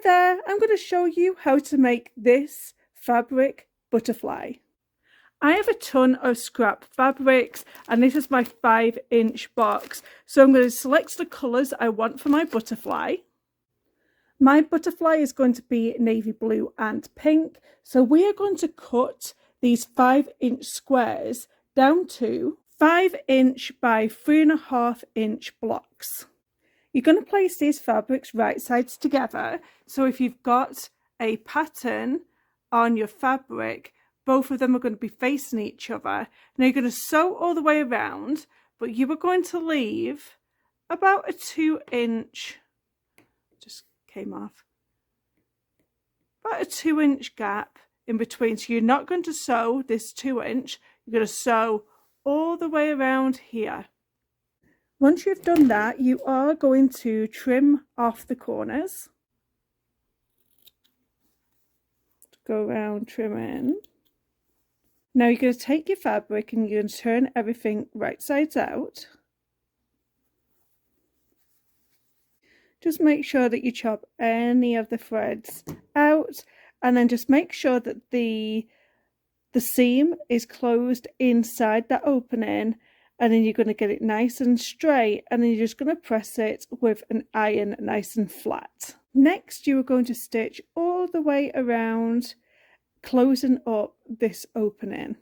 there, I'm going to show you how to make this fabric butterfly. I have a ton of scrap fabrics and this is my 5-inch box. So I'm going to select the colours I want for my butterfly. My butterfly is going to be navy blue and pink. So we are going to cut these 5-inch squares down to 5-inch by 3.5-inch blocks. You're going to place these fabrics right sides together. So if you've got a pattern on your fabric, both of them are going to be facing each other. Now you're going to sew all the way around, but you are going to leave about a 2-inch, just came off, about a 2-inch gap in between. So you're not going to sew this 2-inch, you're going to sew all the way around here. Once you've done that, you are going to trim off the corners. Go around trimming. Now you're going to take your fabric and you're going to turn everything right sides out. Just make sure that you chop any of the threads out, and then just make sure that the seam is closed inside that opening, and then you're going to get it nice and straight, and then you're just going to press it with an iron nice and flat. Next you are going to stitch all the way around, closing up this opening.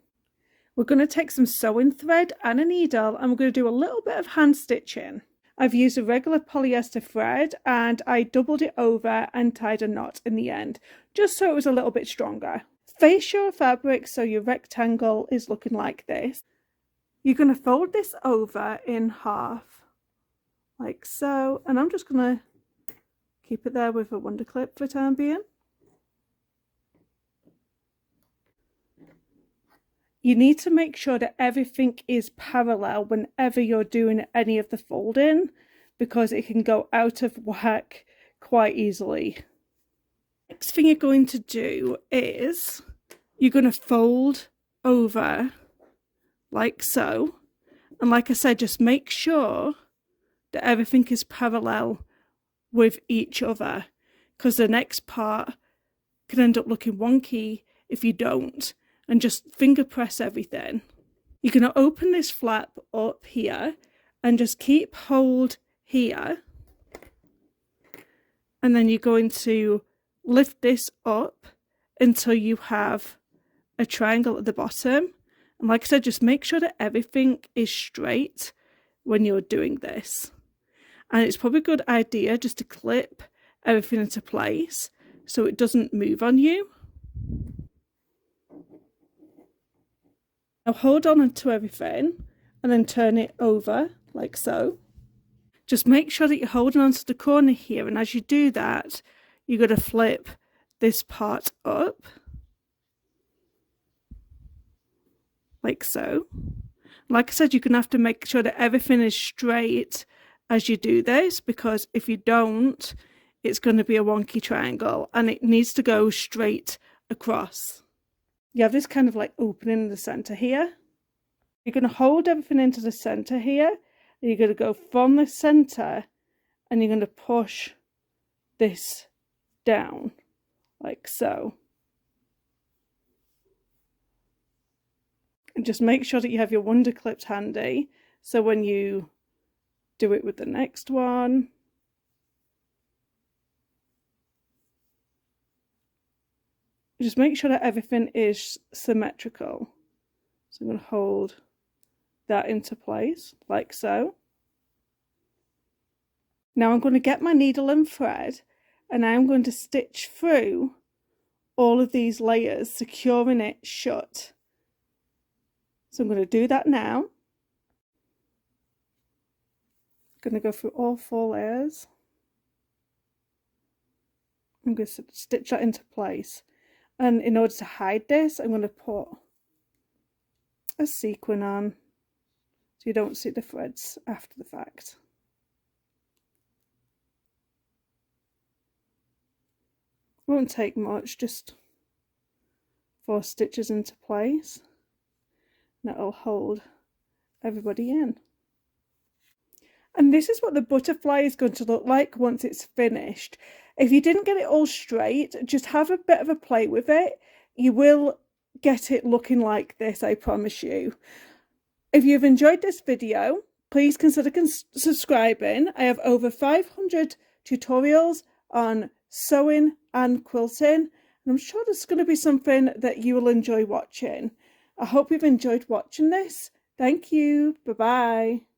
We're going to take some sewing thread and a needle and we're going to do a little bit of hand stitching. I've used a regular polyester thread and I doubled it over and tied a knot in the end, just so it was a little bit stronger. Face your fabric so your rectangle is looking like this. You're going to fold this over in half, like so, and I'm just going to keep it there with a wonder clip for the time being. You need to make sure that everything is parallel whenever you're doing any of the folding, because it can go out of whack quite easily. Next thing you're going to do is you're going to fold over like so, and like I said, just make sure that everything is parallel with each other, because the next part can end up looking wonky if you don't. And just finger press everything. You're going to open this flap up here and just keep hold here, and then you're going to lift this up until you have a triangle at the bottom. And like I said, just make sure that everything is straight when you're doing this. And it's probably a good idea just to clip everything into place so it doesn't move on you. Now hold on to everything and then turn it over like so. Just make sure that you're holding on to the corner here, and as you do that, you're going to flip this part up like so. Like I said, you're going to have to make sure that everything is straight as you do this, because if you don't, it's going to be a wonky triangle and it needs to go straight across. You have this kind of like opening in the center here. You're going to hold everything into the center here, and you're going to go from the center and you're going to push this down like so. And just make sure that you have your wonder clips handy, so when you do it with the next one, just make sure that everything is symmetrical. So I'm going to hold that into place like so. Now I'm going to get my needle and thread, and I'm going to stitch through all of these layers, securing it shut. So I'm going to do that now. I'm going to go through all 4 layers. I'm going to stitch that into place. And in order to hide this, I'm going to put a sequin on so you don't see the threads after the fact. It won't take much, just 4 stitches into place. That'll hold everybody in. And this is what the butterfly is going to look like once it's finished. If you didn't get it all straight, just have a bit of a play with it. You will get it looking like this, I promise you. If you've enjoyed this video, please consider subscribing. I have over 500 tutorials on sewing and quilting, and I'm sure this is going to be something that you will enjoy watching. I hope you've enjoyed watching this. Thank you. Bye-bye.